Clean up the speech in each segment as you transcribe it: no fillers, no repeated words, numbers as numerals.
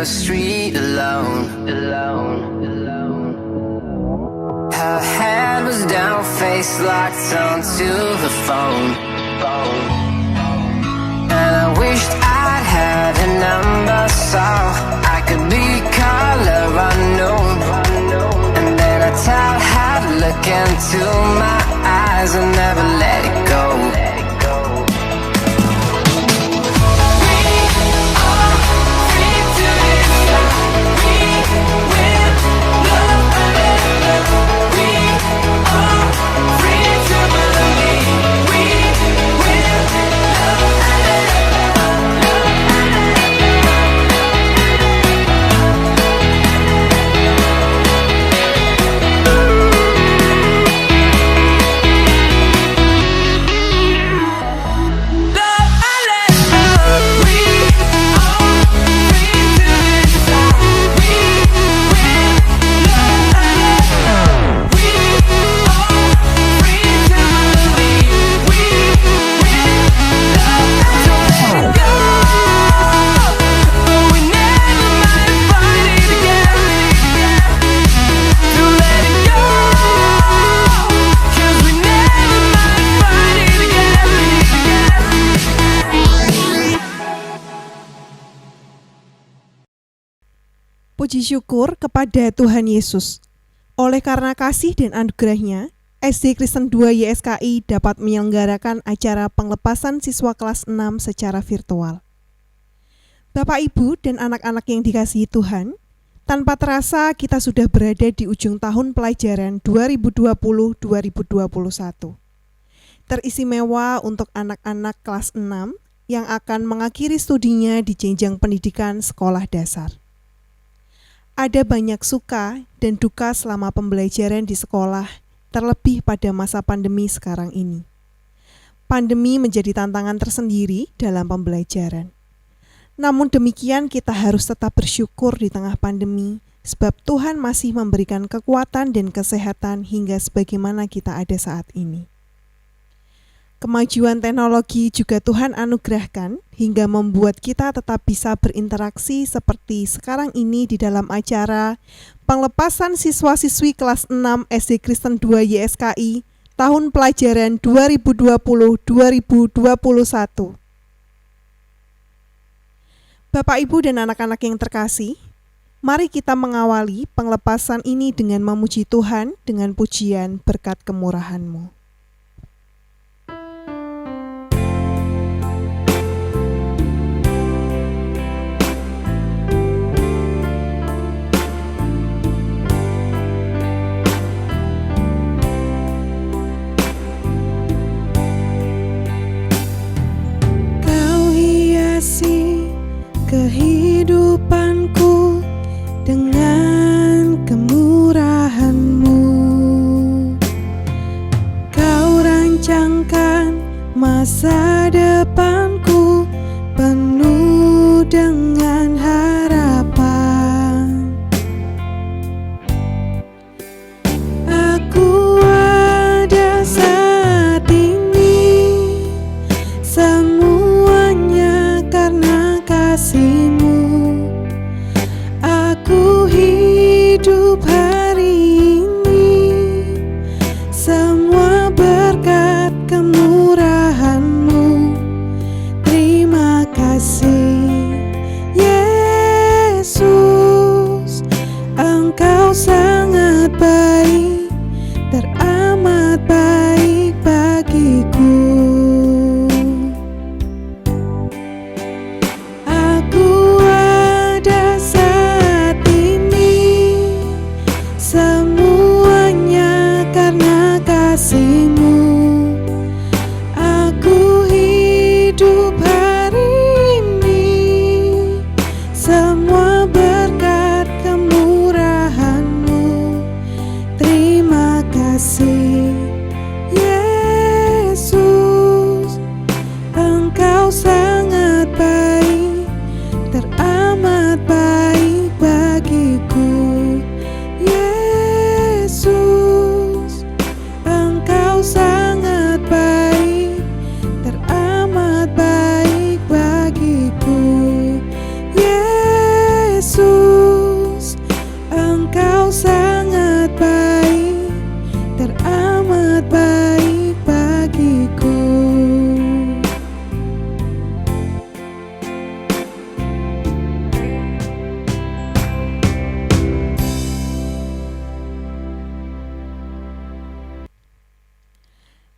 the street alone. Her head was down, face locked onto the phone. And I wished I'd had a number so I could be color unknown. And then I tell her to look into my eyes and never let it go. Puji syukur kepada Tuhan Yesus. Oleh karena kasih dan anugerah-Nya, SD Kristen 2 YSKI dapat menyelenggarakan acara penglepasan siswa kelas 6 secara virtual. Bapak, Ibu, dan anak-anak yang dikasihi Tuhan, tanpa terasa kita sudah berada di ujung tahun pelajaran 2020-2021. Teristimewa untuk anak-anak kelas 6 yang akan mengakhiri studinya di jenjang pendidikan sekolah dasar. Ada banyak suka dan duka selama pembelajaran di sekolah, terlebih pada masa pandemi sekarang ini. Pandemi menjadi tantangan tersendiri dalam pembelajaran. Namun demikian kita harus tetap bersyukur di tengah pandemi, sebab Tuhan masih memberikan kekuatan dan kesehatan hingga sebagaimana kita ada saat ini. Kemajuan teknologi juga Tuhan anugerahkan hingga membuat kita tetap bisa berinteraksi seperti sekarang ini di dalam acara penglepasan siswa-siswi kelas 6 SD Kristen 2 YSKI tahun pelajaran 2020-2021. Bapak, Ibu, dan anak-anak yang terkasih, mari kita mengawali penglepasan ini dengan memuji Tuhan dengan pujian berkat kemurahan-Mu. Kehidupanku dengan kemurahan-Mu. Kau rancangkan masa depanku penuh dengan harapan. Aku ada saat ini semuanya karena kasih-Mu. Aku hidup hari ini semua berkat kemurahan-Mu. Terima kasih Yesus, Engkau sangat baik, teramat baik bagiku.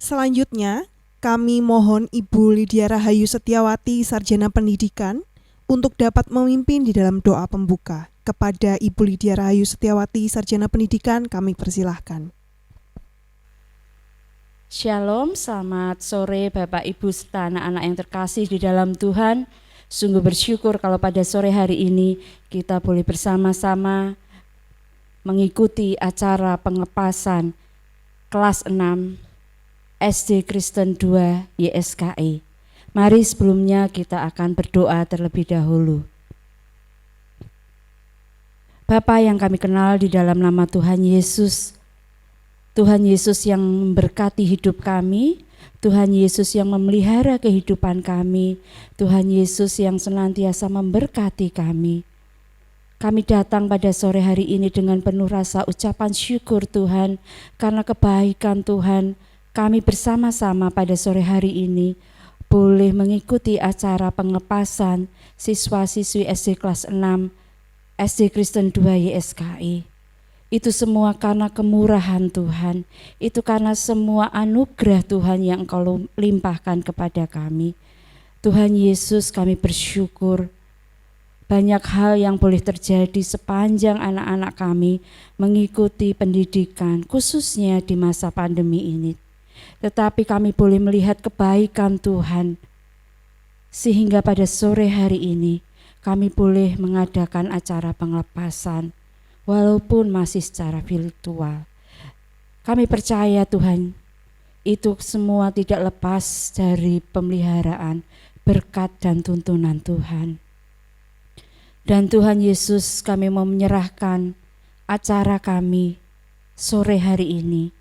Selanjutnya, kami mohon Ibu Lydia Rahayu Setiawati, Sarjana Pendidikan, untuk dapat memimpin di dalam doa pembuka. Kepada Ibu Lydia Rahayu Setiawati, Sarjana Pendidikan, kami persilahkan. Shalom, selamat sore Bapak Ibu serta anak-anak yang terkasih di dalam Tuhan. Sungguh bersyukur kalau pada sore hari ini kita boleh bersama-sama mengikuti acara pengepasan kelas 6 SD Kristen 2 YSKI. Mari sebelumnya kita akan berdoa terlebih dahulu. Bapa yang kami kenal di dalam nama Tuhan Yesus, Tuhan Yesus yang memberkati hidup kami, Tuhan Yesus yang memelihara kehidupan kami, Tuhan Yesus yang senantiasa memberkati kami. Kami datang pada sore hari ini dengan penuh rasa ucapan syukur Tuhan, karena kebaikan Tuhan. Kami bersama-sama pada sore hari ini boleh mengikuti acara pengepasan siswa-siswi SD kelas 6 SD Kristen 2 YSKI. Itu semua karena kemurahan Tuhan, itu karena semua anugerah Tuhan yang Engkau limpahkan kepada kami. Tuhan Yesus, kami bersyukur banyak hal yang boleh terjadi sepanjang anak-anak kami mengikuti pendidikan, khususnya di masa pandemi ini. Tetapi kami boleh melihat kebaikan Tuhan, sehingga pada sore hari ini kami boleh mengadakan acara penglepasan, walaupun masih secara virtual. Kami percaya Tuhan, itu semua tidak lepas dari pemeliharaan, berkat dan tuntunan Tuhan. Dan Tuhan Yesus, kami mau menyerahkan acara kami sore hari ini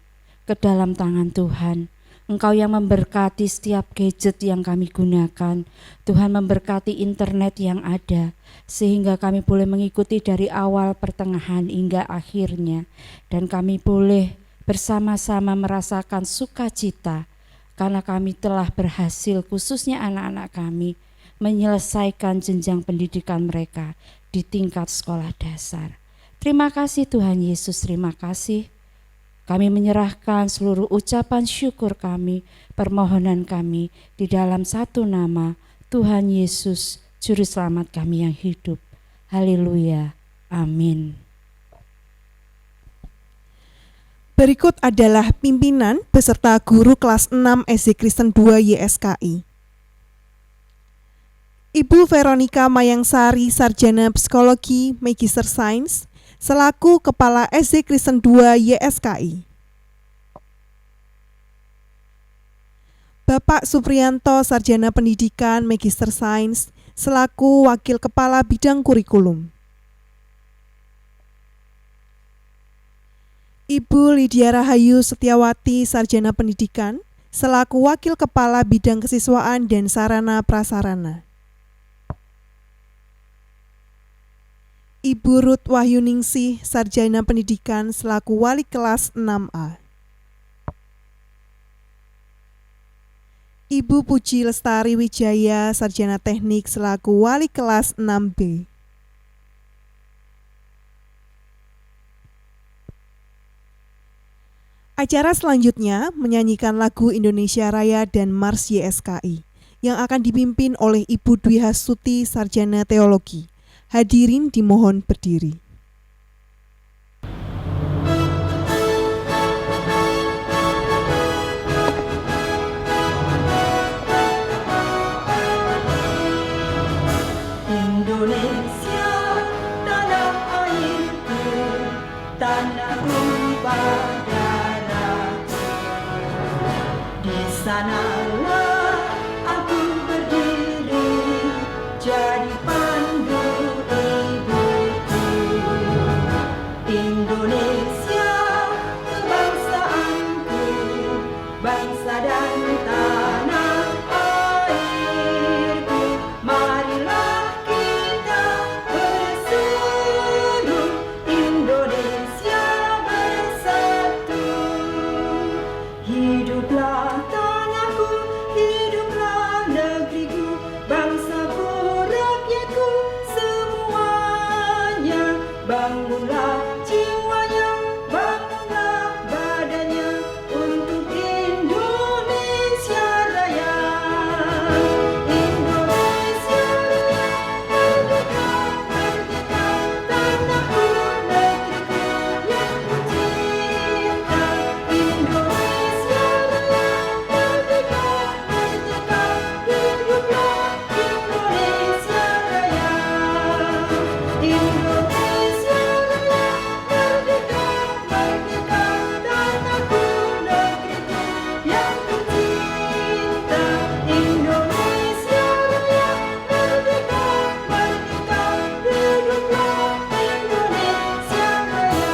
ke dalam tangan Tuhan. Engkau yang memberkati setiap gadget yang kami gunakan. Tuhan memberkati internet yang ada, sehingga kami boleh mengikuti dari awal, pertengahan hingga akhirnya. Dan kami boleh bersama-sama merasakan sukacita, karena kami telah berhasil, khususnya anak-anak kami, menyelesaikan jenjang pendidikan mereka di tingkat sekolah dasar. Terima kasih Tuhan Yesus, terima kasih. Kami menyerahkan seluruh ucapan syukur kami, permohonan kami di dalam satu nama Tuhan Yesus, Juru Selamat kami yang hidup. Haleluya. Amin. Berikut adalah pimpinan beserta guru kelas 6 SD Kristen 2 YSKI. Ibu Veronica Mayangsari, Sarjana Psikologi, Magister Sains, selaku Kepala SD Kristen 2 YSKI. Bapak Supriyanto, Sarjana Pendidikan, Magister Sains, selaku Wakil Kepala Bidang Kurikulum. Ibu Lydia Rahayu Setiawati, Sarjana Pendidikan, selaku Wakil Kepala Bidang Kesiswaan dan Sarana Prasarana. Ibu Ruth Wahyuningsih, Sarjana Pendidikan, selaku Wali Kelas 6A. Ibu Puji Lestari Wijaya, Sarjana Teknik, selaku Wali Kelas 6B. Acara selanjutnya menyanyikan lagu Indonesia Raya dan Mars YSKI yang akan dipimpin oleh Ibu Dwi Hastuti, Sarjana Teologi. Hadirin dimohon berdiri. Indonesia, tanah airku, tanah tumpah darahku. Di sanalah aku berdiri, jadi pandu ibuku. Indonesia, kebangsaanku, bangsa dan tanah airku. Marilah kita bersatu, Indonesia bersatu. Hiduplah tanahku, hiduplah negeriku, bangsaku, rakyatku semuanya. Bangunlah jiwanya, bangunlah badannya untuk Indonesia Indonesia Raya, merdeka, merdeka, tanahku, negeriku yang tercinta. Indonesia Raya, merdeka, merdeka, hiduplah Indonesia Raya.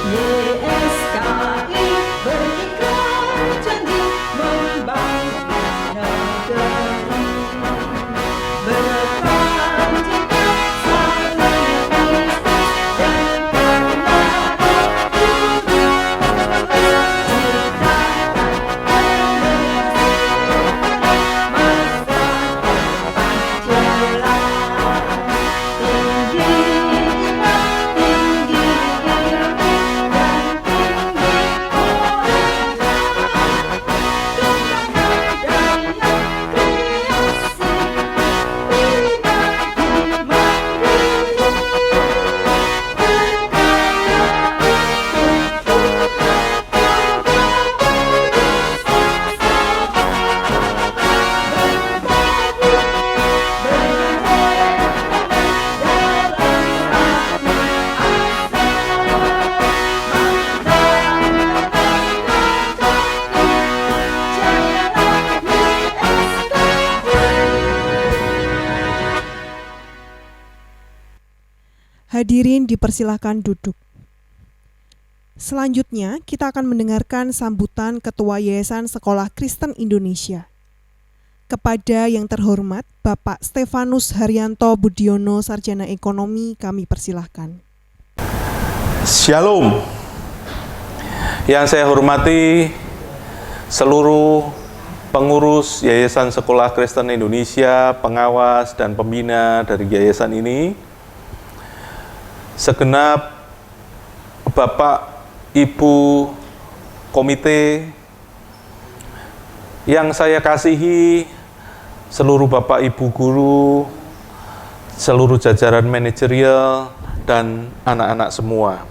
YSKI berikrar janji membangun negeri, berdepan cinta saling Kristus dan karena itu ciptakan Indonesia masa depan cerah, tinggi iman, tinggi ilmu, dan tinggi kekayaan daya kreasi, pribadi mandiri, Hadirin dipersilahkan duduk. Selanjutnya, kita akan mendengarkan sambutan Ketua Yayasan Sekolah Kristen Indonesia. Kepada yang terhormat Bapak Stefanus Haryanto Budiono, Sarjana Ekonomi, kami persilahkan. Shalom. Yang saya hormati seluruh pengurus Yayasan Sekolah Kristen Indonesia, pengawas dan pembina dari yayasan ini, segenap Bapak Ibu komite yang saya kasihi, seluruh Bapak Ibu guru, seluruh jajaran manajerial dan anak-anak semua.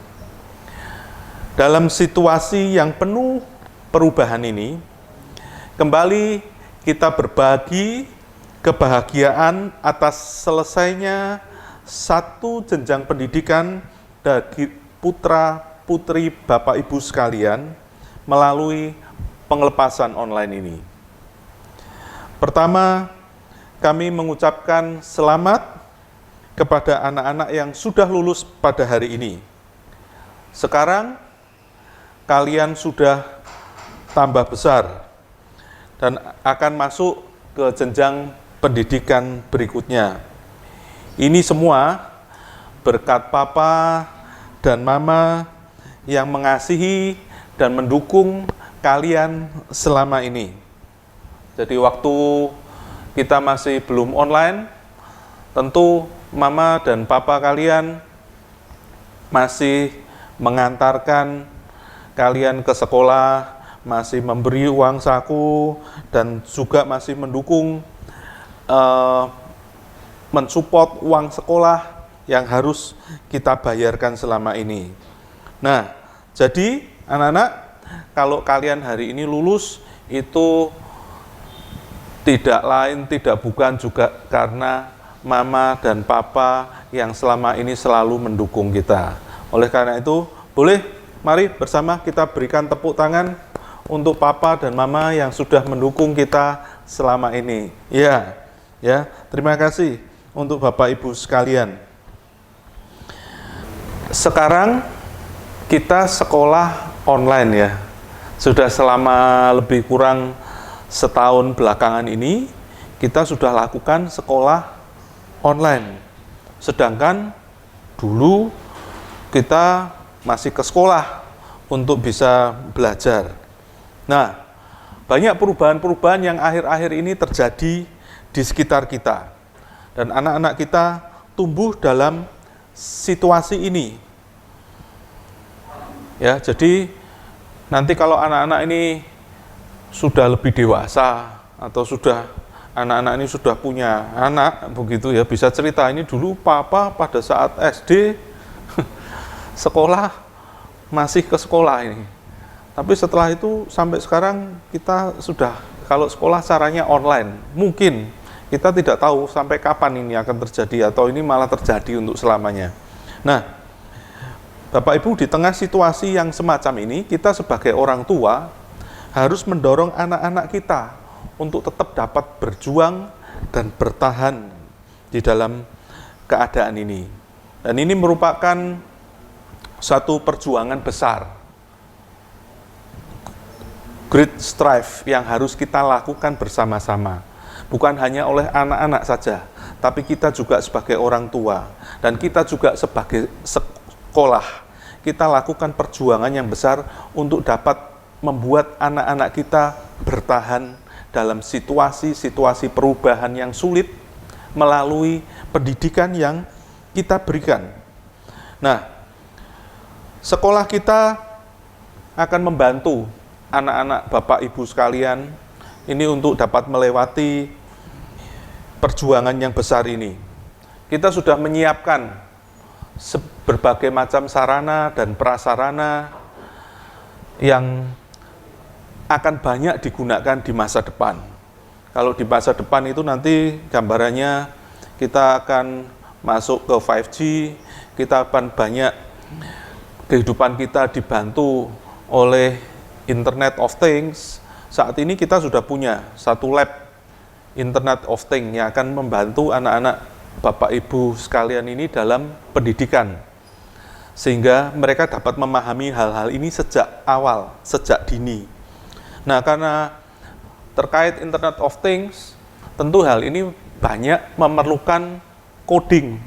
Dalam situasi yang penuh perubahan ini, kembali kita berbagi kebahagiaan atas selesainya satu jenjang pendidikan bagi putra-putri Bapak Ibu sekalian melalui pengelepasan online ini. Pertama, kami mengucapkan selamat kepada anak-anak yang sudah lulus pada hari ini. Sekarang, kalian sudah tambah besar dan akan masuk ke jenjang pendidikan berikutnya. Ini semua berkat Papa dan Mama yang mengasihi dan mendukung kalian selama ini. Jadi waktu kita masih belum online, tentu Mama dan Papa kalian masih mengantarkan kalian ke sekolah, masih memberi uang saku, dan juga masih mendukung mensupport uang sekolah yang harus kita bayarkan selama ini. Nah, jadi anak-anak, kalau kalian hari ini lulus, itu tidak lain, tidak bukan juga karena Mama dan Papa yang selama ini selalu mendukung kita. Oleh karena itu, boleh, mari bersama kita berikan tepuk tangan untuk Papa dan Mama yang sudah mendukung kita selama ini. Ya, terima kasih untuk Bapak Ibu sekalian. Sekarang kita sekolah online ya. Sudah selama lebih kurang setahun belakangan ini kita sudah lakukan sekolah online. Sedangkan dulu kita masih ke sekolah untuk bisa belajar. Nah, banyak perubahan-perubahan yang akhir-akhir ini terjadi di sekitar kita. Dan anak-anak kita tumbuh dalam situasi ini. Ya, jadi nanti kalau anak-anak ini sudah lebih dewasa atau anak-anak ini sudah punya anak begitu ya, bisa cerita ini dulu papa pada saat SD sekolah masih ke sekolah ini. Tapi setelah itu sampai sekarang kita sudah, kalau sekolah caranya online. Mungkin kita tidak tahu sampai kapan ini akan terjadi atau ini malah terjadi untuk selamanya. Nah, Bapak Ibu, di tengah situasi yang semacam ini, kita sebagai orang tua harus mendorong anak-anak kita untuk tetap dapat berjuang dan bertahan di dalam keadaan ini. Dan ini merupakan satu perjuangan besar, great strive yang harus kita lakukan bersama-sama. Bukan hanya oleh anak-anak saja, tapi kita juga sebagai orang tua, dan kita juga sebagai sekolah. Kita lakukan perjuangan yang besar untuk dapat membuat anak-anak kita bertahan dalam situasi-situasi perubahan yang sulit melalui pendidikan yang kita berikan. Nah, sekolah kita akan membantu anak-anak Bapak Ibu sekalian ini untuk dapat melewati perjuangan yang besar ini. Kita sudah menyiapkan berbagai macam sarana dan prasarana yang akan banyak digunakan di masa depan. Kalau di masa depan itu nanti gambarannya kita akan masuk ke 5G, kita akan banyak kehidupan kita dibantu oleh Internet of Things. Saat ini kita sudah punya satu lab Internet of Things yang akan membantu anak-anak Bapak Ibu sekalian ini dalam pendidikan, sehingga mereka dapat memahami hal-hal ini sejak awal, sejak dini. Nah, karena terkait Internet of Things, tentu hal ini banyak memerlukan coding,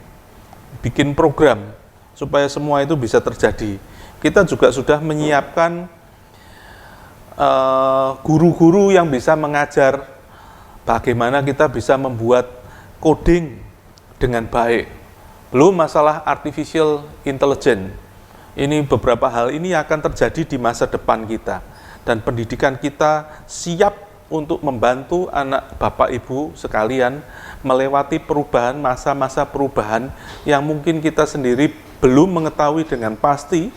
bikin program, supaya semua itu bisa terjadi. Kita juga sudah menyiapkan guru-guru yang bisa mengajar bagaimana kita bisa membuat coding dengan baik. Belum masalah artificial intelligence. Ini beberapa hal ini akan terjadi di masa depan kita. Dan pendidikan kita siap untuk membantu anak Bapak Ibu sekalian melewati perubahan, masa-masa perubahan yang mungkin kita sendiri belum mengetahui dengan pasti,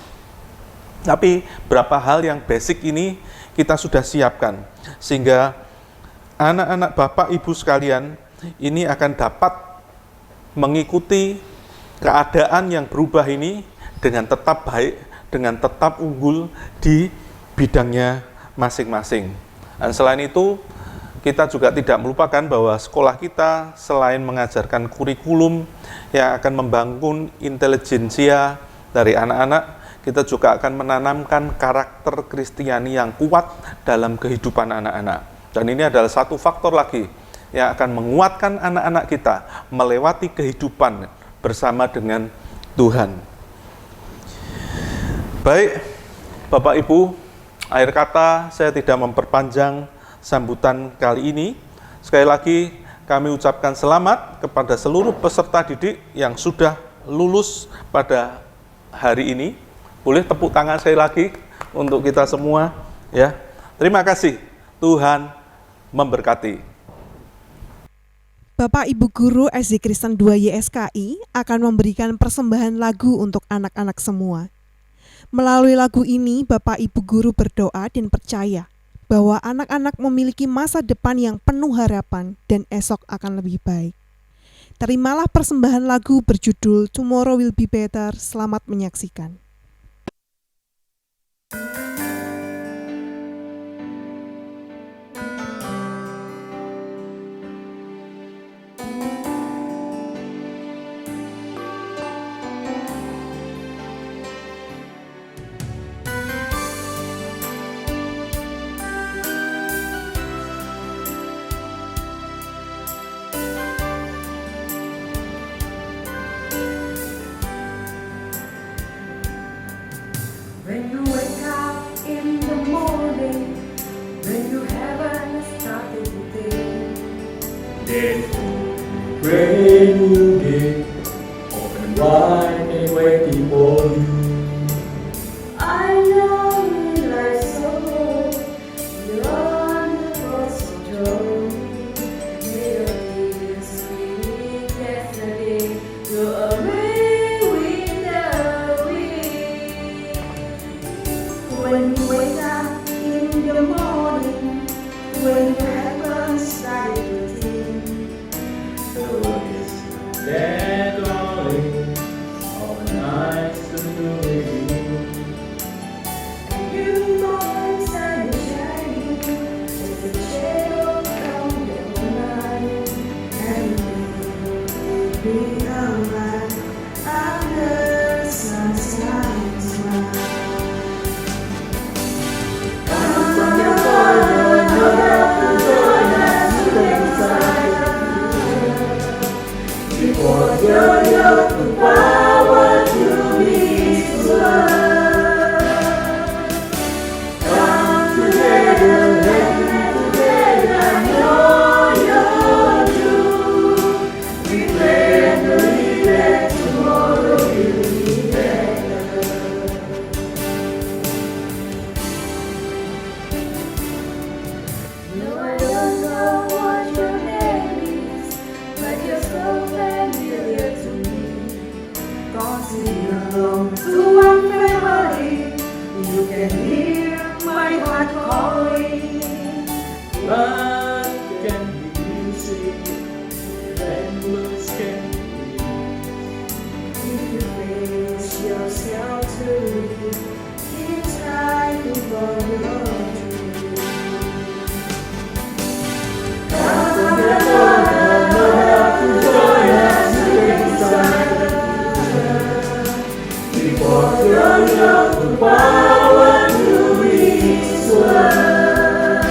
tapi berapa hal yang basic ini kita sudah siapkan, sehingga anak-anak Bapak Ibu sekalian ini akan dapat mengikuti keadaan yang berubah ini dengan tetap baik, dengan tetap unggul di bidangnya masing-masing. Dan selain itu, kita juga tidak melupakan bahwa sekolah kita selain mengajarkan kurikulum yang akan membangun intelijensia dari anak-anak, kita juga akan menanamkan karakter Kristiani yang kuat dalam kehidupan anak-anak. Dan ini adalah satu faktor lagi yang akan menguatkan anak-anak kita melewati kehidupan bersama dengan Tuhan. Baik, Bapak Ibu, akhir kata saya tidak memperpanjang sambutan kali ini. Sekali lagi kami ucapkan selamat kepada seluruh peserta didik yang sudah lulus pada hari ini. Boleh tepuk tangan sekali lagi untuk kita semua, ya. Terima kasih. Tuhan memberkati. Bapak Ibu Guru SD Kristen 2 YSKI akan memberikan persembahan lagu untuk anak-anak semua. Melalui lagu ini, Bapak Ibu Guru berdoa dan percaya bahwa anak-anak memiliki masa depan yang penuh harapan dan esok akan lebih baik. Terimalah persembahan lagu berjudul Tomorrow Will Be Better. Selamat menyaksikan. When you wake up in the morning, when you haven't started the day, Then brand new day, open Why they waiting for you? I know you like so. You're on the cross control. Melodies sweet yesterday. You're away with the wind. When you wake up in the morning, when you have a slight routine, The world is dead lonely. All the nights to do with you. and you know sun is shining, just a shadow from the moonlight, and we'll be alright under sunshine smile. Come from your corner, no doubt to join us to the side. Because you're the power to be world. Come together and together, I know you're true. We pray and believe that tomorrow will be better. No, I don't know what your name is, but you're so familiar to me. 'Cause we belong to one family. You can hear my heart calling. Blood can be music, and blues can be. If you face yourself truly, it's time to follow your dream. Come from the corner, no doubt to join us to the side. Because you're the power to this world.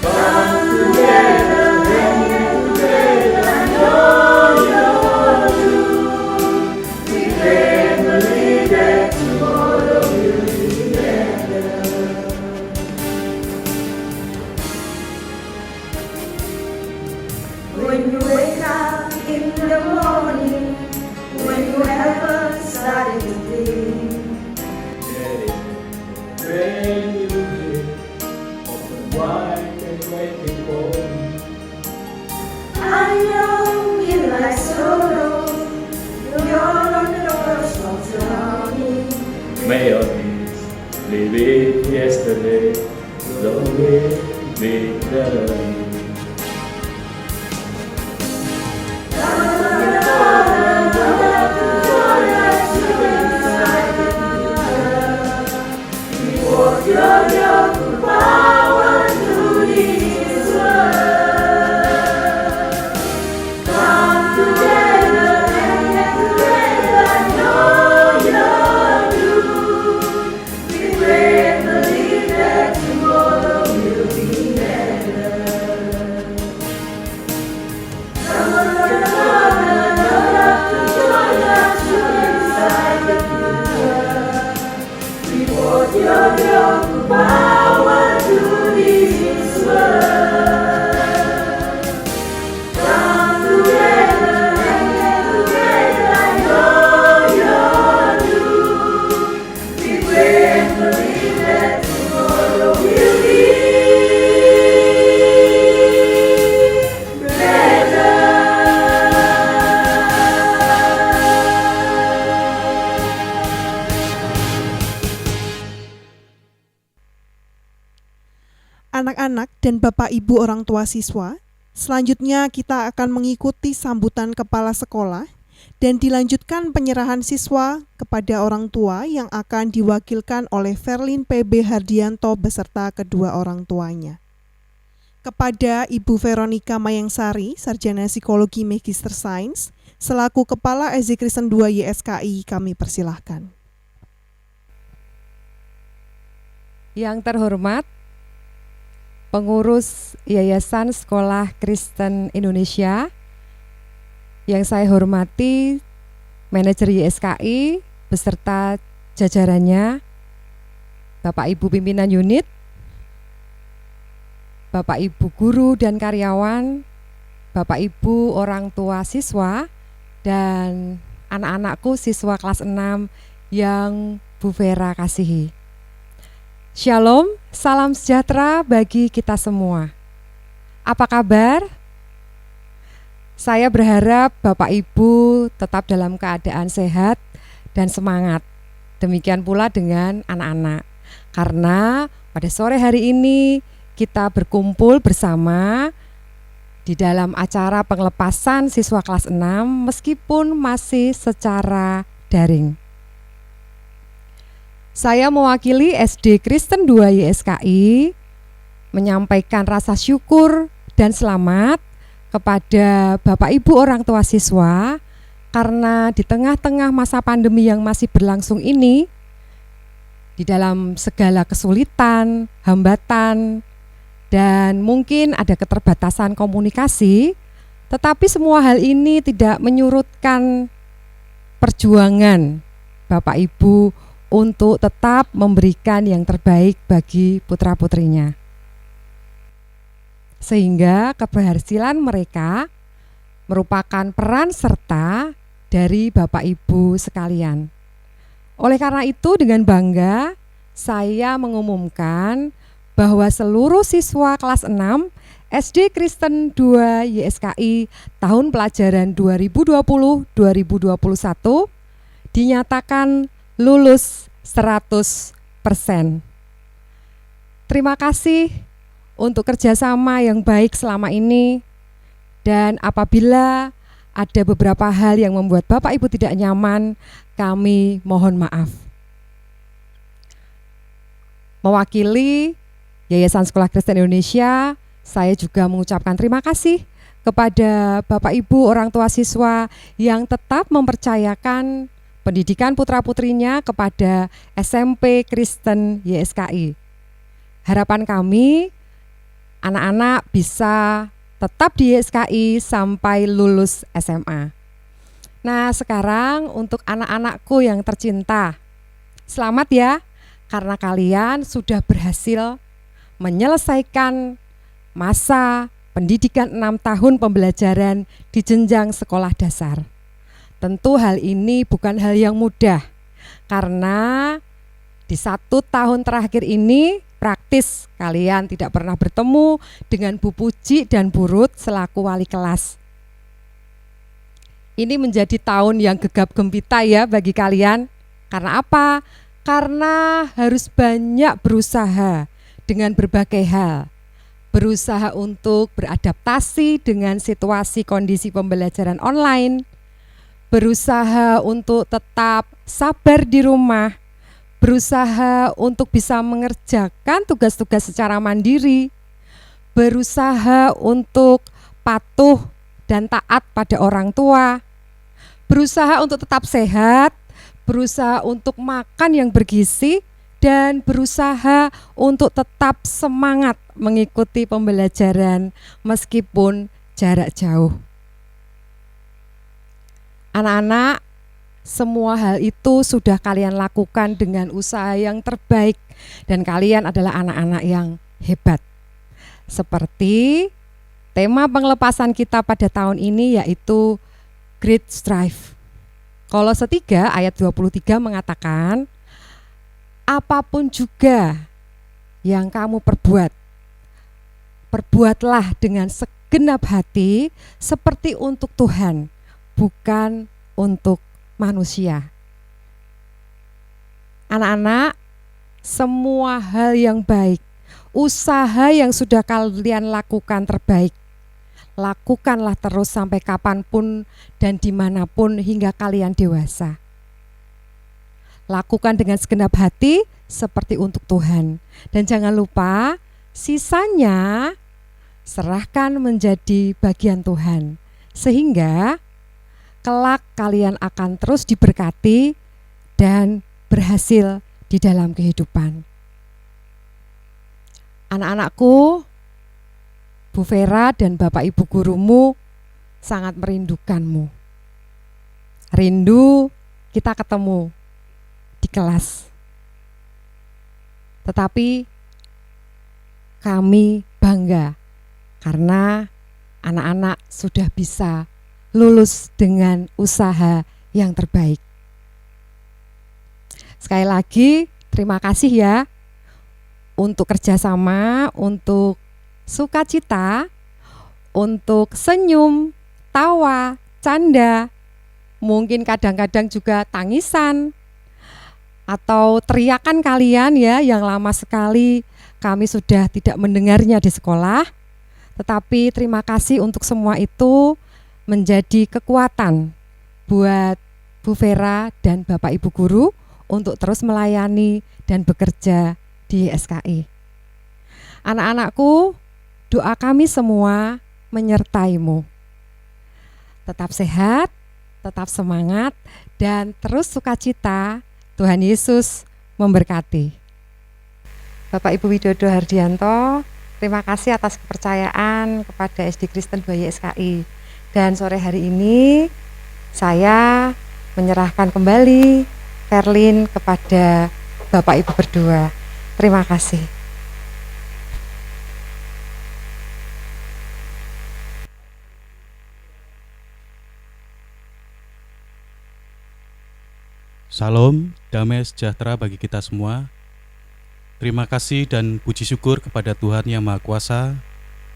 Come together and together, I know you're true. We pray and believe that tomorrow will be better. When you wake up in the morning, when you haven't started to think, There is a brand new day. Open wide and waiting for you. I know you like sorrow. You're on the doors of drowning. Melodies, live it yesterday. Lonely with the rain. You're the power to this world. Come together and together, I know you're true. We pray and believe that tomorrow will be better. Come on, brother, to join us to inside the because you're the power to this world. Come together and together, I know you're true. We pray and believe that tomorrow will be Anak-anak dan Bapak Ibu orang tua siswa, selanjutnya kita akan mengikuti sambutan kepala sekolah dan dilanjutkan penyerahan siswa kepada orang tua yang akan diwakilkan oleh Verlin PB Hardianto beserta kedua orang tuanya. Kepada Ibu Veronica Mayangsari, Sarjana Psikologi Magister Sains, selaku Kepala SD Kristen 2 YSKI, kami persilahkan. Yang terhormat, pengurus Yayasan Sekolah Kristen Indonesia, yang saya hormati manajer YSKI beserta jajarannya, Bapak Ibu pimpinan unit, Bapak Ibu guru dan karyawan, Bapak Ibu orang tua siswa, dan anak-anakku siswa kelas 6 yang Bu Vera kasihi. Shalom, salam sejahtera bagi kita semua. Apa kabar? Saya berharap Bapak Ibu tetap dalam keadaan sehat dan semangat. Demikian pula dengan anak-anak. Karena pada sore hari ini kita berkumpul bersama di dalam acara pengelepasan siswa kelas 6 meskipun masih secara daring. Saya mewakili SD Kristen 2 YSKI menyampaikan rasa syukur dan selamat kepada Bapak Ibu orang tua siswa karena di tengah-tengah masa pandemi yang masih berlangsung ini, di dalam segala kesulitan, hambatan, dan mungkin ada keterbatasan komunikasi, tetapi semua hal ini tidak menyurutkan perjuangan Bapak Ibu untuk tetap memberikan yang terbaik bagi putra-putrinya. Sehingga keberhasilan mereka merupakan peran serta dari Bapak Ibu sekalian. Oleh karena itu dengan bangga saya mengumumkan bahwa seluruh siswa kelas 6 SD Kristen 2 YSKI tahun pelajaran 2020-2021 dinyatakan lulus 100%. Terima kasih untuk kerjasama yang baik selama ini, dan apabila ada beberapa hal yang membuat Bapak Ibu tidak nyaman, kami mohon maaf. Mewakili Yayasan Sekolah Kristen Indonesia, saya juga mengucapkan terima kasih kepada Bapak Ibu orang tua siswa yang tetap mempercayakan pendidikan putra-putrinya kepada SMP Kristen YSKI. Harapan kami, anak-anak bisa tetap di YSKI sampai lulus SMA. Nah, sekarang untuk anak-anakku yang tercinta, selamat ya, karena kalian sudah berhasil menyelesaikan masa pendidikan 6 tahun pembelajaran di jenjang sekolah dasar. Tentu hal ini bukan hal yang mudah, karena di 1 tahun terakhir ini praktis kalian tidak pernah bertemu dengan Bu Puji dan Bu Ruth selaku wali kelas. Ini menjadi tahun yang gegap gempita ya bagi kalian. Karena apa? Karena harus banyak berusaha dengan berbagai hal. Berusaha untuk beradaptasi dengan situasi kondisi pembelajaran online, berusaha untuk tetap sabar di rumah, berusaha untuk bisa mengerjakan tugas-tugas secara mandiri, berusaha untuk patuh dan taat pada orang tua, berusaha untuk tetap sehat, berusaha untuk makan yang bergizi, dan berusaha untuk tetap semangat mengikuti pembelajaran meskipun jarak jauh. Anak-anak, semua hal itu sudah kalian lakukan dengan usaha yang terbaik dan kalian adalah anak-anak yang hebat. Seperti tema pengelepasan kita pada tahun ini yaitu Great Strive. Kolose 3 ayat 23 mengatakan, apapun juga yang kamu perbuat, perbuatlah dengan segenap hati seperti untuk Tuhan, bukan untuk manusia. Anak-anak, semua hal yang baik, usaha yang sudah kalian lakukan terbaik, lakukanlah terus sampai kapanpun dan dimanapun hingga kalian dewasa. Lakukan dengan segenap hati seperti untuk Tuhan. Dan jangan lupa, sisanya serahkan menjadi bagian Tuhan. Sehingga kelak kalian akan terus diberkati dan berhasil di dalam kehidupan. Anak-anakku, Bu Vera dan Bapak Ibu gurumu sangat merindukanmu. Rindu kita ketemu di kelas. Tetapi kami bangga karena anak-anak sudah bisa lulus dengan usaha yang terbaik. Sekali lagi, terima kasih ya untuk kerjasama, untuk sukacita, untuk senyum, tawa, canda, mungkin kadang-kadang juga tangisan, atau teriakan kalian ya yang lama sekali kami sudah tidak mendengarnya di sekolah. Tetapi terima kasih untuk semua itu menjadi kekuatan buat Bu Vera dan Bapak Ibu Guru untuk terus melayani dan bekerja di SKI. Anak-anakku, doa kami semua menyertaimu. Tetap sehat, tetap semangat, dan terus sukacita. Tuhan Yesus memberkati. Bapak Ibu Widodo Hardianto, terima kasih atas kepercayaan kepada SD Kristen 2 YSKI. Dan sore hari ini saya menyerahkan kembali Verlin kepada Bapak Ibu berdua. Terima kasih. Salam, damai sejahtera bagi kita semua. Terima kasih dan puji syukur kepada Tuhan Yang Maha Kuasa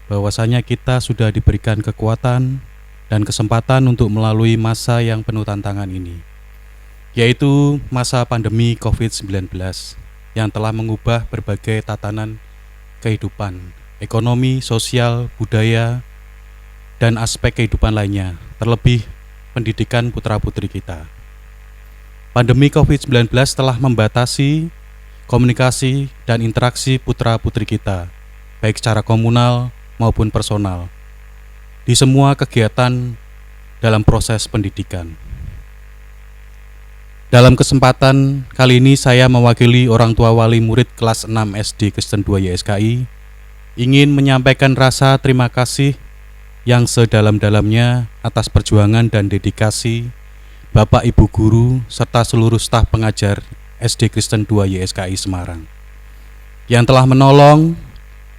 bahwasanya kita sudah diberikan kekuatan dan kesempatan untuk melalui masa yang penuh tantangan ini, yaitu masa pandemi COVID-19 yang telah mengubah berbagai tatanan kehidupan, ekonomi, sosial, budaya, dan aspek kehidupan lainnya, terlebih pendidikan putra-putri kita. Pandemi COVID-19 telah membatasi komunikasi dan interaksi putra-putri kita, baik secara komunal maupun personal, di semua kegiatan dalam proses pendidikan. Dalam kesempatan kali ini saya mewakili orang tua wali murid kelas 6 SD Kristen 2 YSKI ingin menyampaikan rasa terima kasih yang sedalam-dalamnya atas perjuangan dan dedikasi Bapak Ibu Guru serta seluruh staf pengajar SD Kristen 2 YSKI Semarang yang telah menolong,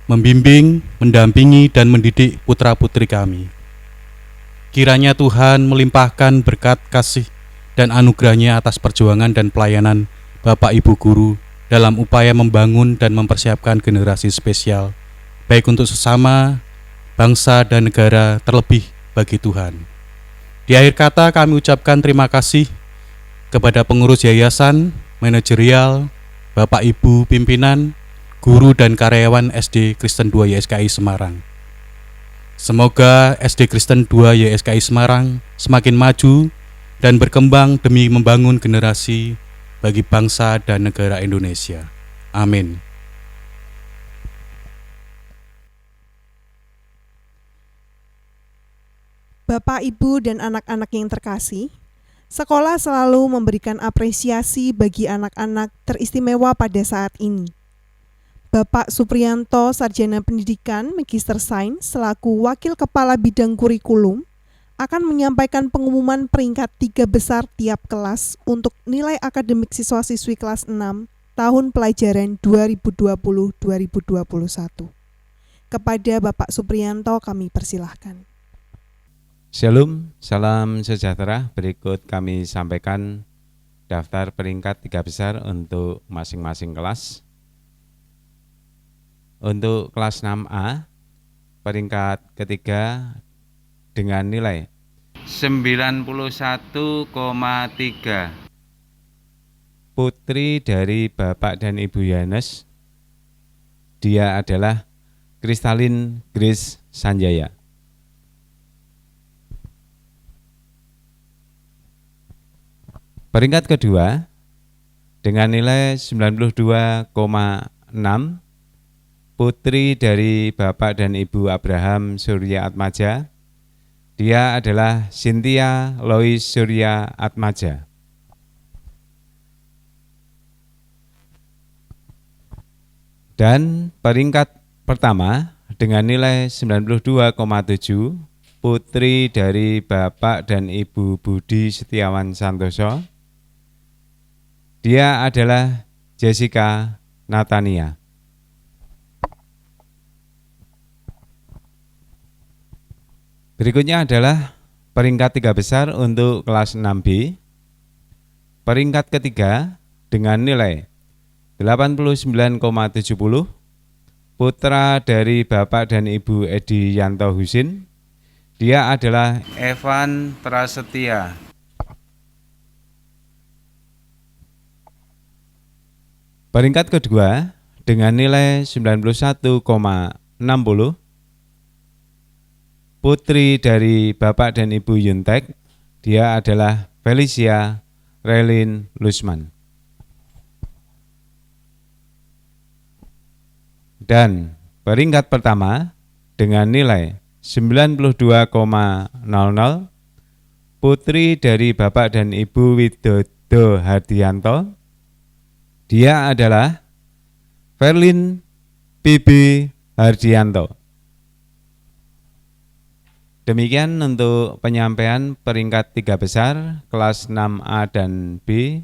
membimbing, mendampingi dan mendidik putra-putri kami. Kiranya Tuhan melimpahkan berkat kasih dan anugerahnya atas perjuangan dan pelayanan Bapak Ibu Guru dalam upaya membangun dan mempersiapkan generasi spesial, baik untuk sesama, bangsa dan negara, terlebih bagi Tuhan. Di akhir kata kami ucapkan terima kasih kepada pengurus yayasan, manajerial, Bapak Ibu pimpinan, guru dan karyawan SD Kristen 2 YSKI Semarang. Semoga SD Kristen 2 YSKI Semarang semakin maju dan berkembang demi membangun generasi bagi bangsa dan negara Indonesia. Amin. Bapak, Ibu, dan anak-anak yang terkasih, sekolah selalu memberikan apresiasi bagi anak-anak teristimewa pada saat ini. Bapak Supriyanto, Sarjana Pendidikan, Magister Sains, selaku Wakil Kepala Bidang Kurikulum, akan menyampaikan pengumuman peringkat 3 besar tiap kelas untuk nilai akademik siswa-siswi kelas 6 tahun pelajaran 2020-2021. Kepada Bapak Supriyanto kami persilahkan. Shalom, salam sejahtera. Berikut kami sampaikan daftar peringkat 3 besar untuk masing-masing kelas. Untuk kelas 6A, peringkat ketiga dengan nilai 91,3. Putri dari Bapak dan Ibu Yohanes, dia adalah Kristalin Grace Sanjaya. Peringkat kedua dengan nilai 92,6, putri dari Bapak dan Ibu Abraham Surya Atmaja, dia adalah Cynthia Lois Surya Atmaja. Dan peringkat pertama dengan nilai 92,7, putri dari Bapak dan Ibu Budi Setiawan Santoso, dia adalah Jessica Natania. Berikutnya adalah peringkat 3 besar untuk kelas 6B. Peringkat ketiga dengan nilai 89,70 putra dari Bapak dan Ibu Edi Yanto Husin. Dia adalah Evan Prasetya. Peringkat kedua dengan nilai 91,60 putri dari Bapak dan Ibu Yuntek. Dia adalah Felicia Relin Lusman. Dan peringkat pertama dengan nilai 92,00 putri dari Bapak dan Ibu Widodo Hardianto. Dia adalah Verlin Bibi Hardianto. Demikian untuk penyampaian peringkat 3 besar kelas 6A dan B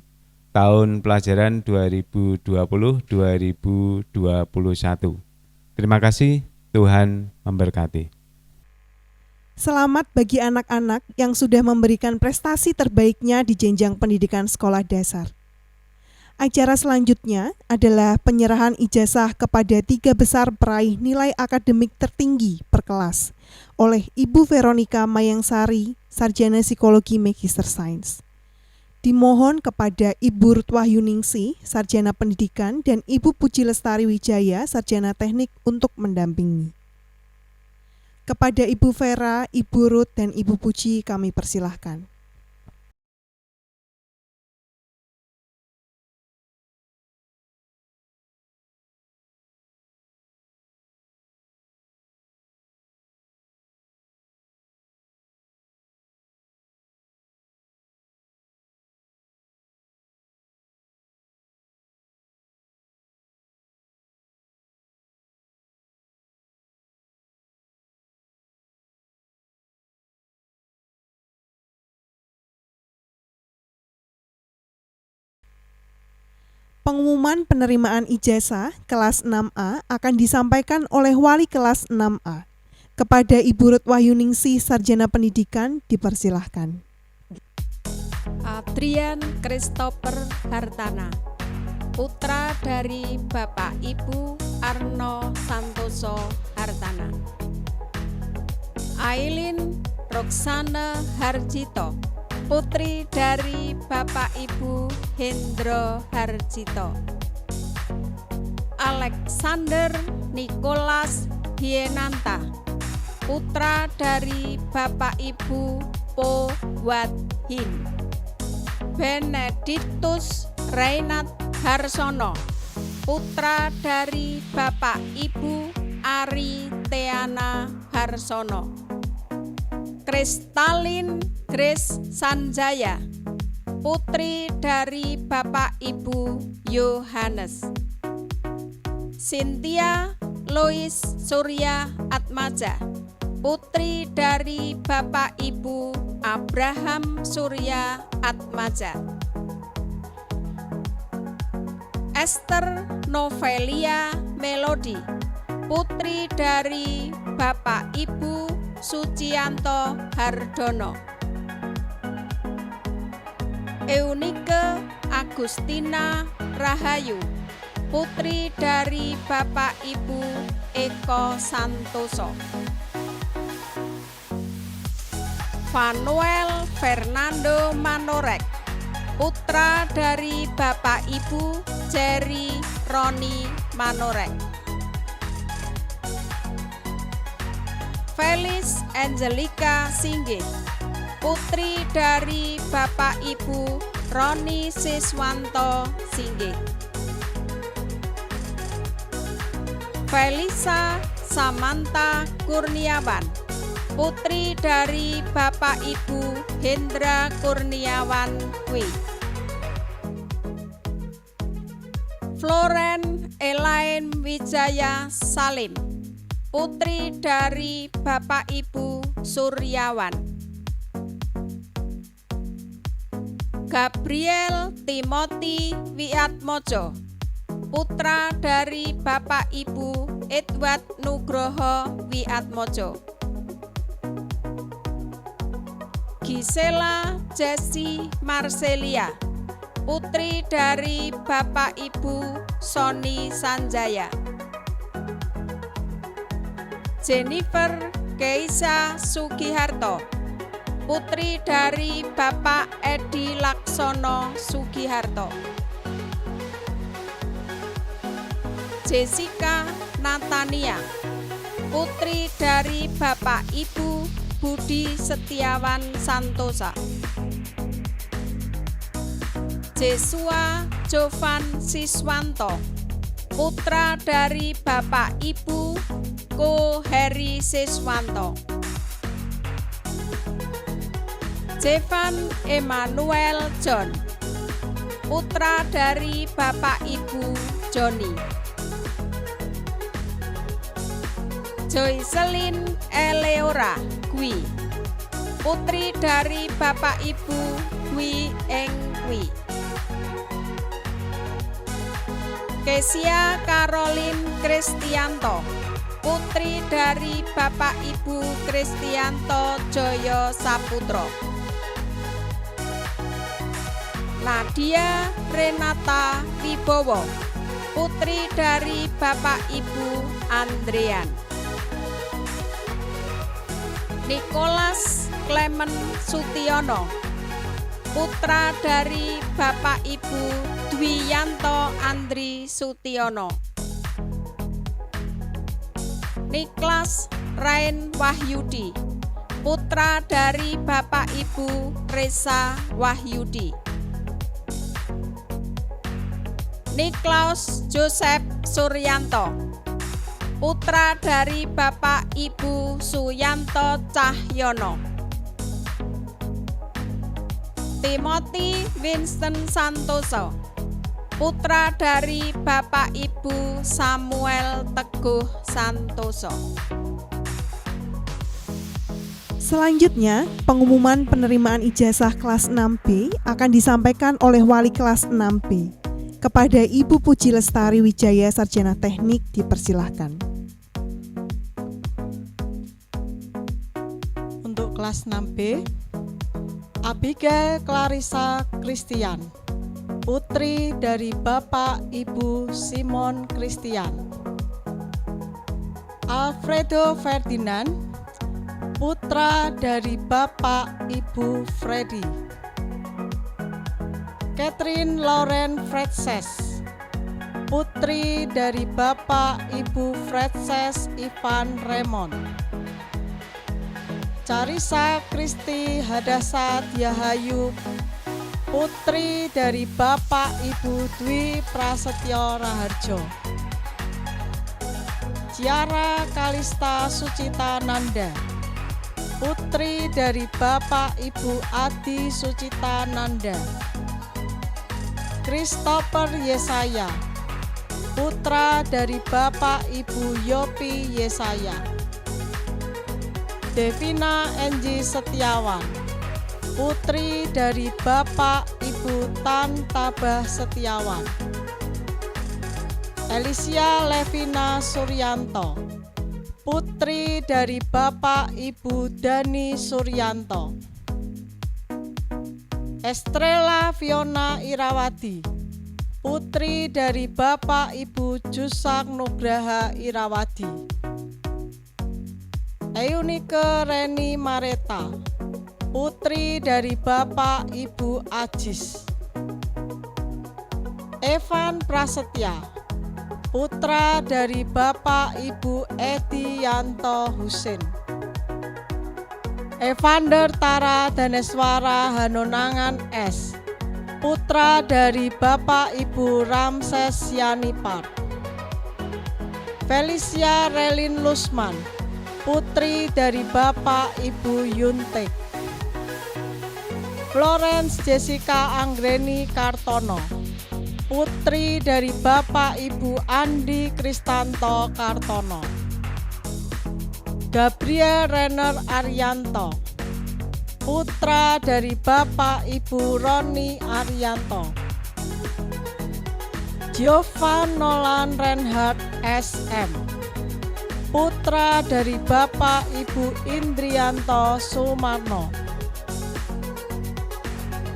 tahun pelajaran 2020-2021. Terima kasih, Tuhan memberkati. Selamat bagi anak-anak yang sudah memberikan prestasi terbaiknya di jenjang pendidikan sekolah dasar. Acara selanjutnya adalah penyerahan ijazah kepada 3 besar peraih nilai akademik tertinggi per kelas oleh Ibu Veronica Mayangsari, Sarjana Psikologi Magister Sains. Dimohon kepada Ibu Ruth Wahyuningsi, Sarjana Pendidikan, dan Ibu Puji Lestari Wijaya, Sarjana Teknik untuk mendampingi. Kepada Ibu Vera, Ibu Ruth, dan Ibu Puji kami persilahkan. Pengumuman penerimaan ijazah kelas 6A akan disampaikan oleh wali kelas 6A. Kepada Ibu Ruth Wahyuningsi, Sarjana Pendidikan, dipersilahkan. Adrian Christopher Hartana, putra dari Bapak Ibu Arno Santoso Hartana. Aileen Roxana Harjito, putri dari Bapak Ibu Hendro Harjito. Alexander Nicholas Hienanta, putra dari Bapak Ibu Po Wadhin. Benedictus Reinat Harsono, putra dari Bapak Ibu Ari Teana Harsono. Kristalin Grace Sanjaya, putri dari Bapak Ibu Yohanes. Cynthia Lois Surya Atmaja, putri dari Bapak Ibu Abraham Surya Atmaja. Esther Novelia Melody, putri dari Bapak Ibu Sucianto Hardono. Eunike Agustina Rahayu, putri dari Bapak Ibu Eko Santoso. Fanuel Fernando Manorek, putra dari Bapak Ibu Jerry Roni Manorek. Felis Angelica Singgih, putri dari Bapak Ibu Roni Siswanto Singgih. Felisa Samantha Kurniawan, putri dari Bapak Ibu Hendra Kurniawan Kwi. Floren Elaine Wijaya Salim, putri dari Bapak Ibu Suryawan. Gabriel Timothy Wiatmojo, putra dari Bapak Ibu Edward Nugroho Wiatmojo. Gisela Jessi Marcelia, putri dari Bapak Ibu Sony Sanjaya. Jennifer Keisha Sugiharto, putri dari Bapak Edi Laksono Sugiharto. Jessica Natania, putri dari Bapak Ibu Budi Setiawan Santosa. Jesua Jovan Siswanto, putra dari Bapak Ibu Ko Heri Siswanto. Jevan Emmanuel John, putra dari Bapak Ibu Joni. Joycelyn Eleora Gwi, putri dari Bapak Ibu Gwi Eng Gwi. Kesia Caroline Kristianto, putri dari Bapak Ibu Kristianto Joyo Saputro. Nadia Renata Wibowo, putri dari Bapak Ibu Andrean. Nicholas Clement Sutiono, putra dari Bapak Ibu Dwiyanto Andri Sutiono. Niklas Rain Wahyudi, putra dari Bapak Ibu Reza Wahyudi. Niklaus Joseph Suryanto, putra dari Bapak Ibu Suyanto Cahyono. Timothy Winston Santoso, putra dari Bapak Ibu Samuel Teguh Santoso. Selanjutnya, pengumuman penerimaan ijazah kelas 6B akan disampaikan oleh wali kelas 6B. Kepada Ibu Puji Lestari Wijaya Sarjana Teknik dipersilahkan. Untuk kelas 6B, Abigail Clarissa Christian, putri dari Bapak Ibu Simon Christian. Alfredo Ferdinand, putra dari Bapak Ibu Freddy. Catherine Lauren Fredses, putri dari Bapak Ibu Fredses Ivan Raymond. Carissa Kristi Hadasa Diahayu, putri dari Bapak Ibu Dwi Prasetyo Raharjo. Ciara Kalista Sucita Nanda, putri dari Bapak Ibu Adi Sucita Nanda. Christopher Yesaya, putra dari Bapak Ibu Yopi Yesaya. Devina Enji Setiawan, putri dari Bapak Ibu Tan Tabah Setiawan. Alicia Levina Suryanto, putri dari Bapak Ibu Dani Suryanto. Estrella Fiona Irawati, putri dari Bapak Ibu Jusak Nugraha Irawadi. Eunike Reni Mareta, putri dari Bapak Ibu Ajis. Evan Prasetya, putra dari Bapak Ibu Edi Yanto Husin. Evander Tara Daneswara Hanonangan S, putra dari Bapak Ibu Ramses Yanipar. Felicia Relin Lusman, putri dari Bapak Ibu Yuntek. Florence Jessica Anggreni Kartono, putri dari Bapak Ibu Andi Kristanto Kartono. Gabriel Renner Arianto, putra dari Bapak Ibu Roni Arianto. Giovan Nolan Reinhard SM, putra dari Bapak Ibu Indrianto Sumarno.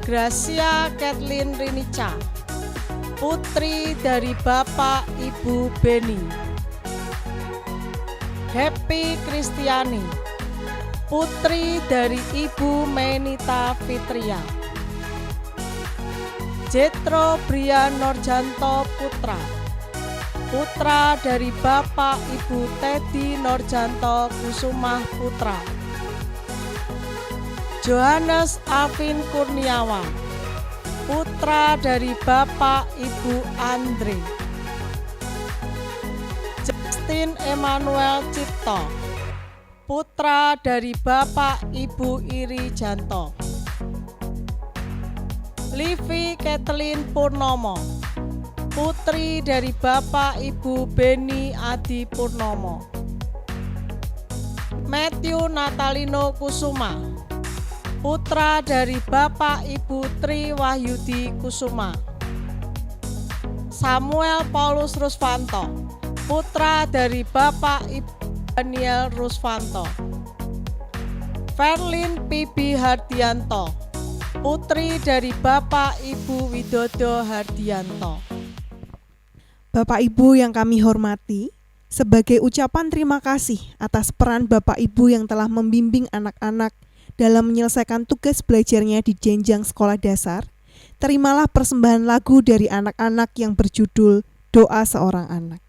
Gracia Kathleen Rinica, putri dari Bapak Ibu Beni. Happy Kristiani, putri dari Ibu Menita Fitria. Jetro Bria Norjanto Putra, putra dari Bapak Ibu Teddy Norjanto Kusumah Putra. Johannes Alvin Kurniawan, putra dari Bapak Ibu Andre. Justin Emmanuel Cipto, putra dari Bapak Ibu Iri Janto. Livi Kathleen Purnomo, putri dari Bapak Ibu Beni Adi Purnomo. Matthew Natalino Kusuma, putra dari Bapak Ibu Tri Wahyudi Kusuma. Samuel Paulus Rusvanto, putra dari Bapak Ibu Daniel Rusvanto. Verlin Pibi Hardianto, putri dari Bapak Ibu Widodo Hardianto. Bapak Ibu yang kami hormati, sebagai ucapan terima kasih atas peran Bapak Ibu yang telah membimbing anak-anak dalam menyelesaikan tugas belajarnya di jenjang sekolah dasar, terimalah persembahan lagu dari anak-anak yang berjudul Doa Seorang Anak.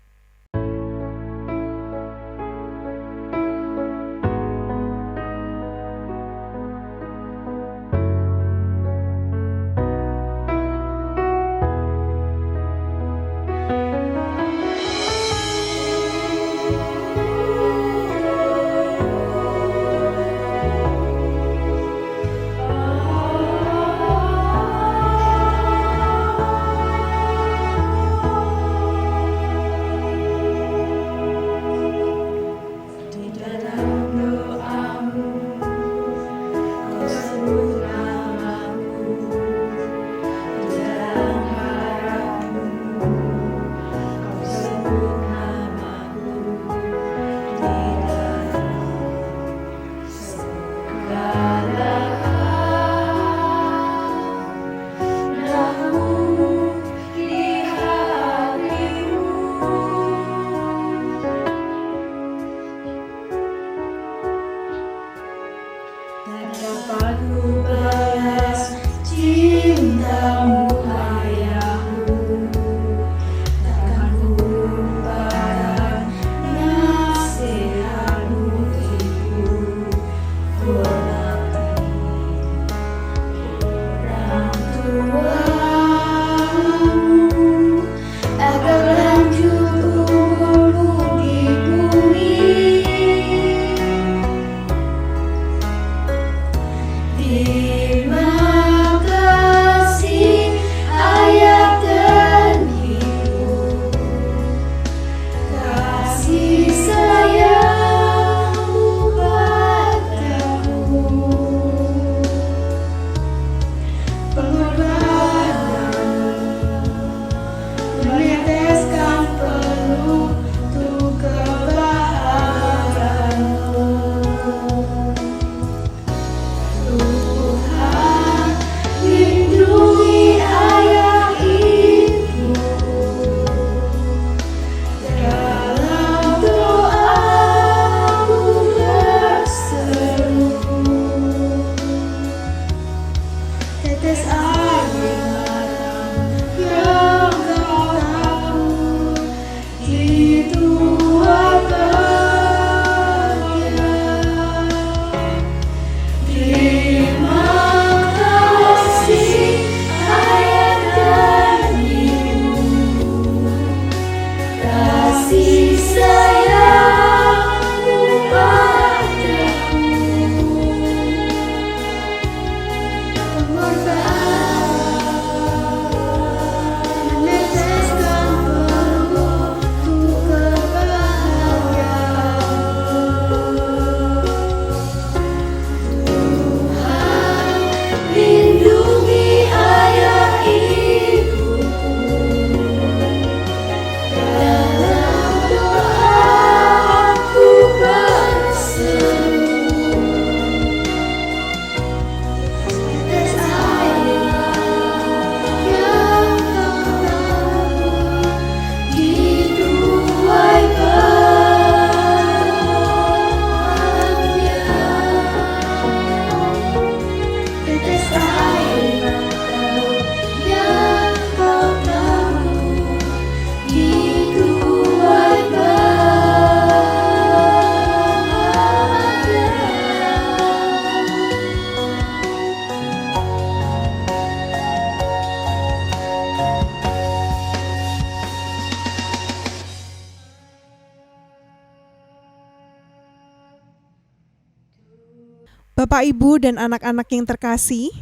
Bapak, Ibu, dan anak-anak yang terkasih,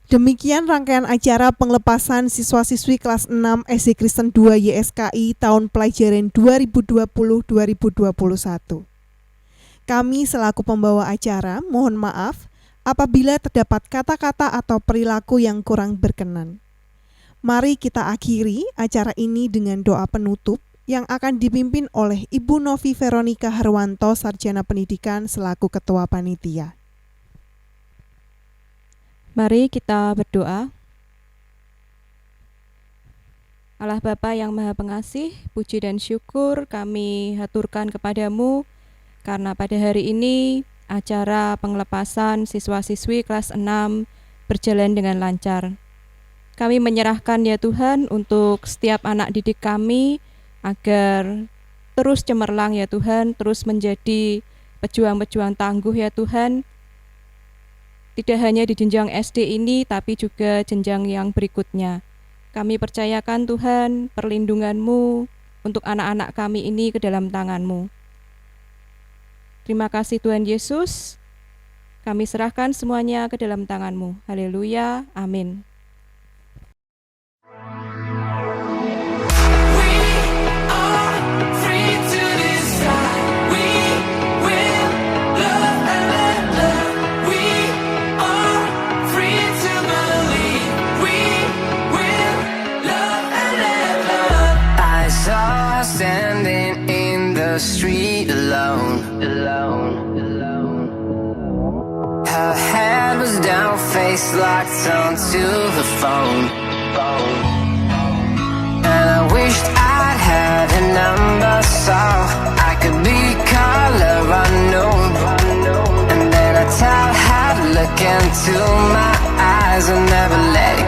demikian rangkaian acara pengelepasan siswa-siswi kelas 6 SD Kristen 2 YSKI tahun pelajaran 2020-2021. Kami selaku pembawa acara mohon maaf apabila terdapat kata-kata atau perilaku yang kurang berkenan. Mari kita akhiri acara ini dengan doa penutup yang akan dipimpin oleh Ibu Novi Veronica Harwanto, Sarjana Pendidikan selaku Ketua Panitia. Mari kita berdoa. Allah Bapa yang Maha Pengasih, puji dan syukur kami haturkan kepadamu karena pada hari ini acara pengelepasan siswa-siswi kelas 6 berjalan dengan lancar. Kami menyerahkan ya Tuhan untuk setiap anak didik kami agar terus cemerlang ya Tuhan, terus menjadi pejuang-pejuang tangguh ya Tuhan. Tidak hanya di jenjang SD ini, tapi juga jenjang yang berikutnya. Kami percayakan Tuhan perlindungan-Mu untuk anak-anak kami ini ke dalam tangan-Mu. Terima kasih Tuhan Yesus, kami serahkan semuanya ke dalam tangan-Mu. Haleluya, amin. Standing in the street alone. Her head was down, face locked onto the phone. And I wished I'd had a number so I could be caller unknown. And then I tell her, look into my eyes and never let